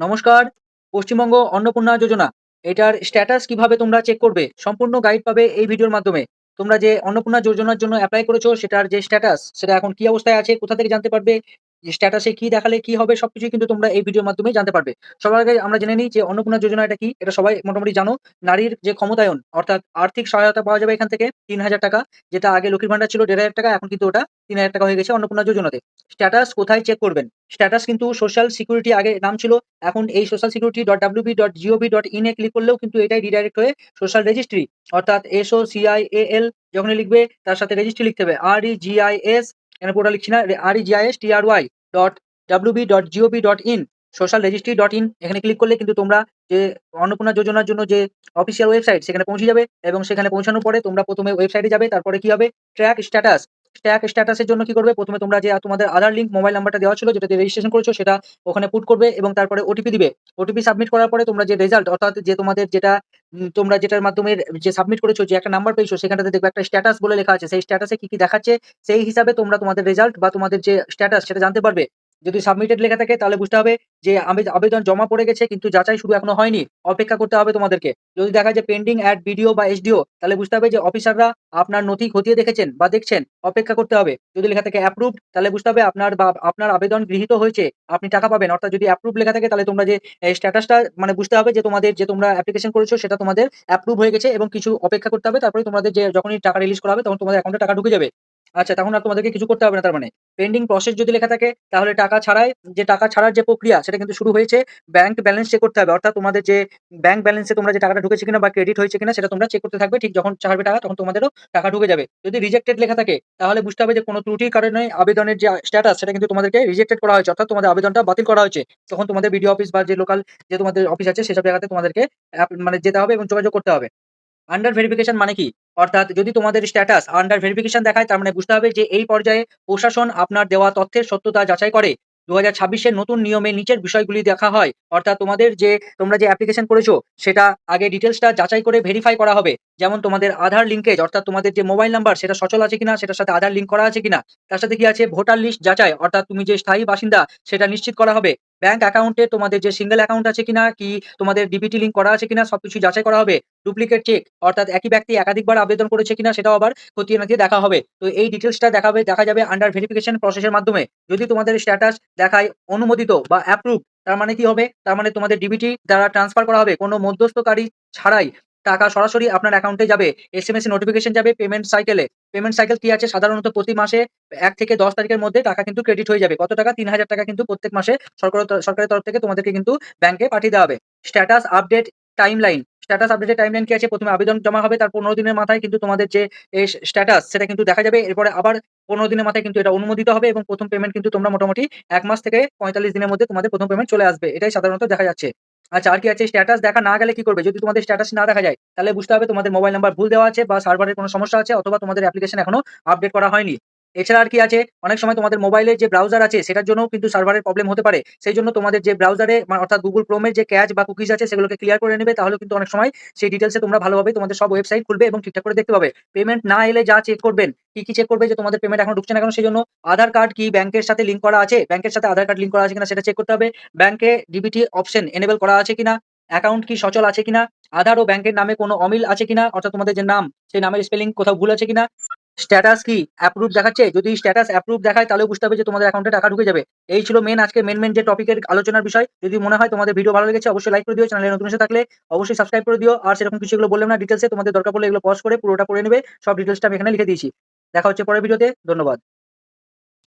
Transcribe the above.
নমস্কার। পশ্চিমবঙ্গ অন্নপূর্ণা যোজনা এটার স্ট্যাটাস কিভাবে তোমরা চেক করবে? সম্পূর্ণ গাইড পাবে এই ভিডিওর মাধ্যমে। তোমরা যে অন্নপূর্ণা যোজনার জন্য এপ্লাই করেছো সেটার যে স্ট্যাটাস সেটা এখন কি অবস্থায় আছে, কোথা থেকে জানতে পারবে? স্ট্যাটাসে কি দেখালে কি হবে সবকিছুই কিন্তু তোমরা এই ভিডিওর মাধ্যমেই জানতে পারবে। সবার আগে আমরা জেনে নিই যে অন্নপূর্ণা যোজনা এটা কি? এটা সবাই মোটামুটি জানো। নারীর যে ক্ষমতায়ন অর্থাৎ আর্থিক সহায়তা পাওয়া যাবে এখান থেকে ৳৩,০০০, যেটা আগে লক্ষ্মীর ভান্ডার ছিল ৳১,৫০০, এখন কিন্তু ওটা ৳৩,০০০ হয়ে গেছে অন্নপূর্ণা যোজনাতে। স্ট্যাটাস কোথায় চেক করবেন? স্ট্যাটাস কিন্তু সোশ্যাল সিকিউরিটি আগে নাম ছিল। এখন এই socialsecurity.wb.gov.in এ ক্লিক করলেও কিন্তু এটাই রিডাইরেক্ট হয়ে সোশ্যাল রেজিস্ট্রি অর্থাৎ SOCIAL যখনই লিখবে তার সাথে রেজিস্ট্রি লিখতে হবে। REGIS এখানে পুরোটা লিখছি না। REGISTRY.wb.gov.in social registry dot in এখানে ক্লিক করলে কিন্তু তোমরা যে অন্নপূর্ণা যোজনার জন্য যে অফিসিয়াল ওয়েবসাইট সেখানে পৌঁছে যাবে এবং সেখানে পৌঁছানোর পরে তোমরা ১ম এ ওয়েবসাইটে যাবে। তারপরে কি হবে? Track status. ট্র্যাক স্ট্যাটাসের জন্য কি করবে? ১ম এ তোমরা যে তোমাদের আধার লিঙ্ক মোবাইল নাম্বারটা দেওয়া ছিল যেটা দিয়ে রেজিস্ট্রেশন করেছো সেটা ওখানে পুট করবে এবং তারপরে ওটিপি দিবে। ওটিপি সাবমিট করার পরে তোমরা যে রেজাল্ট অর্থাৎ যে তোমাদের যেটা তোমরা যেটার মাধ্যমে যে সাবমিট করেছো যে একটা নাম্বার পেয়েছো সেখানটাতে দেখবে একটা স্ট্যাটাস বলে লেখা আছে। সেই স্ট্যাটাসে কি দেখাচ্ছে সেই হিসাবে তোমরা তোমাদের রেজাল্ট বা তোমাদের যে স্ট্যাটাস সেটা জানতে পারবে। যদি সাবমিটেড লেখা থাকে তাহলে বুঝতে হবে যে আবেদন জমা পড়ে গেছে কিন্তু যাচাই শুধু এখনো হয়নি। অপেক্ষা করতে হবে তোমাদেরকে। যদি দেখা যায় পেন্ডিং এট বিডিও বা এসডিও তাহলে বুঝতে হবে যে অফিসাররা আপনার নথি খতিয়ে দেখেছেন বা দেখছেন। অপেক্ষা করতে হবে। যদি লেখা থাকে অ্যাপ্রুভড তাহলে বুঝতে হবে আপনার আবেদন গৃহীত হয়েছে। আপনি টাকা পাবেন। অর্থাৎ যদি অ্যাপ্রুভ লেখা থাকে তাহলে তোমরা যে স্ট্যাটাসটা মানে বুঝতে হবে যে তোমরা অ্যাপ্লিকেশন করেছো সেটা তোমাদের অ্যাপ্রুভ হয়ে গেছে এবং কিছু অপেক্ষা করতে হবে। তারপরে তোমাদের যে যখনই টাকা রিলিজ করা হবে তখন তোমাদের অ্যাকাউন্টে টাকা ঢুকে যাবে। আচ্ছা, তখন আর তোমাদেরকে কিছু করতে হবে না তার মানে। পেন্ডিং প্রসেস যদি লেখা থাকে তাহলে টাকা ছাড়ার যে প্রক্রিয়া সেটা কিন্তু শুরু হয়েছে। ব্যাংক ব্যালেন্স চেক করতে হবে। অর্থাৎ তোমাদের যে ব্যাংক ব্যালেন্সে তোমরা যে টাকাটা ঢুকেছে কিনা বা ক্রেডিট হয়েছে কিনা সেটা তোমরা চেক করতে থাকবে। ঠিক যখন ছাড়বে টাকা তখন তোমাদেরও টাকা ঢুকে যাবে। যদি রিজেক্টেড লেখা থাকে তাহলে বুঝতে হবে যে কোনো ত্রুটির কারণে আবেদনের যে স্ট্যাটাস সেটা কিন্তু তোমাদেরকে রিজেক্টেড করা হয়েছে। অর্থাৎ তোমাদের আবেদনটা বাতিল করা হয়েছে। তখন তোমাদের বিডিও অফিস বা যে লোকাল যে তোমাদের অফিস আছে সেসব জায়গাতে তোমাদেরকে মানে যেতে হবে এবং যোগাযোগ করতে হবে। আন্ডার ভেরিফিকেশন মানে কি? অর্থাৎ যদি তোমাদের স্ট্যাটাস আন্ডার ভেরিফিকেশন দেখায় তার মানে বুঝতে হবে যে এই পর্যায়ে প্রশাসন আপনার দেওয়া তথ্যের সত্যতা যাচাই করে। ২০২৬ এর নতুন নিয়মে নিচের বিষয়গুলি দেখা হয়। অর্থাৎ তোমরা যে অ্যাপ্লিকেশন করেছো সেটা আগে ডিটেইলসটা যাচাই করে ভেরিফাই করা হবে। যেমন তোমাদের আধার লিঙ্কেজ অর্থাৎ তোমাদের যে মোবাইল নাম্বার সেটা সচল আছে কিনা, সেটার সাথে আধার লিঙ্ক করা আছে কিনা। তার সাথে কি আছে ভোটার লিস্ট যাচাই অর্থাৎ তুমি যে স্থায়ী বাসিন্দা সেটা নিশ্চিত করা হবে। ব্যাংক অ্যাকাউন্টে তোমাদের যে সিঙ্গেল অ্যাকাউন্ট আছে কিনা, কি তোমাদের ডিবিটি লিঙ্ক করা আছে কিনা সবকিছু যাচাই করা হবে। ডুপ্লিকেট চেক অর্থাৎ একই ব্যক্তি একাধিকবার আবেদন করেছে কিনা সেটাও আবার খতিয়ে নাতিয়ে দেখা হবে। তো এই ডিটেইলসটা দেখা যাবে আন্ডার ভেরিফিকেশন প্রসেসের মাধ্যমে। যদি তোমাদের স্ট্যাটাস দেখায় অনুমোদিত বা অ্যাপ্রুভ তার মানে কি হবে? তার মানে তোমাদের ডিবিটি দ্বারা ট্রান্সফার করা হবে। কোনো মধ্যস্থকারী ছাড়াই টাকা সরাসরি আপনার অ্যাকাউন্টে যাবে। এসএমএস এ নোটিফিকেশন যাবে পেমেন্ট সাইকেলে। পেমেন্ট সাইকেল কি আছে? সাধারণত প্রতি মাসে ১ থেকে ১০ তারিখের মধ্যে টাকা কিন্তু ক্রেডিট হয়ে যাবে। কত টাকা? ৳৩,০০০ কিন্তু প্রত্যেক মাসে সরকারের তরফ থেকে তোমাদেরকে কিন্তু ব্যাংকে পাঠিয়ে দেওয়া হবে। Status update timeline. স্ট্যাটাস আপডেটের টাইমলাইন কি আছে? ১ম এ আবেদন জমা হবে তার ১৫ দিনের মাথায় কিন্তু তোমাদের যে স্ট্যাটাস সেটা কিন্তু দেখা যাবে। এরপরে আবার ১৫ দিনের মাথায় কিন্তু এটা অনুমোদিত হবে এবং ১ম পেমেন্ট কিন্তু তোমরা মোটামুটি ১ মাস থেকে ৪৫ দিনের মধ্যে তোমাদের ১ম পেমেন্ট চলে আসবে। এটাই সাধারণত দেখা যাচ্ছে। আচ্ছা, আর কি আছে? স্ট্যাটাস দেখা না গেলে কি করবে? যদি তোমাদের স্ট্যাটাস না দেখা যায় তাহলে বুঝতে হবে তোমাদের মোবাইল নাম্বার ভুল দেওয়া আছে বা সার্ভারের কোনো সমস্যা আছে অথবা তোমাদের অ্যাপ্লিকেশন এখনো আপডেট করা হয়নি। এছাড়া আর কি আছে? অনেক সময় তোমাদের মোবাইলে যে ব্রাউজার আছে সেটার জন্যও কিন্তু সার্ভারের প্রবলেম হতে পারে। সেইজন্য তোমাদের যে ব্রাউজারে অর্থাৎ Google Chrome এর যে ক্যাচ বা কুকিজ আছে সেগুলোকে ক্লিয়ার করে নেবে। তাহলেও কিন্তু অনেক সময় সেই ডিটেইলস এ তোমরা ভালোভাবে তোমাদের সব ওয়েবসাইট খুলবে এবং ঠিকঠাক করে দেখতে পাবে। পেমেন্ট না এলে যা চেক করবেন, কি চেক করবে? যে তোমাদের পেমেন্ট এখনো ঢুকছে না কেন? সেজন্য আধার কার্ড কি ব্যাংকের সাথে লিঙ্ক করা আছে? ব্যাংকের সাথে আধার কার্ড লিঙ্ক করা আছে কিনা সেটা চেক করতে হবে। ব্যাংকে ডিবিটি অপশন এনেবল করা আছে কিনা? অ্যাকাউন্ট কি সচল আছে কিনা? আধার ও ব্যাংকের নামে কোনো অমিল আছে কিনা? অর্থাৎ তোমাদের যে নাম সেই নামের স্পেলিং কোথাও ভুল আছে কিনা? স্ট্যাটাস কি অ্যাপ্রুভ দেখাচ্ছে? যদি স্ট্যাটাস অ্যাপ্রুভ দেখায় তাহলেও বুঝতে হবে যে তোমাদের অ্যাকাউন্টে টাকা ঢুকে যাবে। এই ছিল আজকে মেইন যে টপিকের আলোচনার বিষয়। যদি মনে হয় তোমাদের ভিডিও ভালো লেগেছে অবশ্যই লাইক করে দিও। চ্যানেলে নতুন এসে থাকলে অবশ্যই সাবস্ক্রাইব করে দিও। আর সেরকম কিছু এগুলো বললাম না ডিটেইলস এ তোমাদের দরকার পড়লে এগুলো পজ করে পুরোটা পড়ে নেবে। সব ডিটেইলসটা আমি এখানে লিখে দিয়েছি। দেখা হচ্ছে পরের ভিডিওতে। ধন্যবাদ।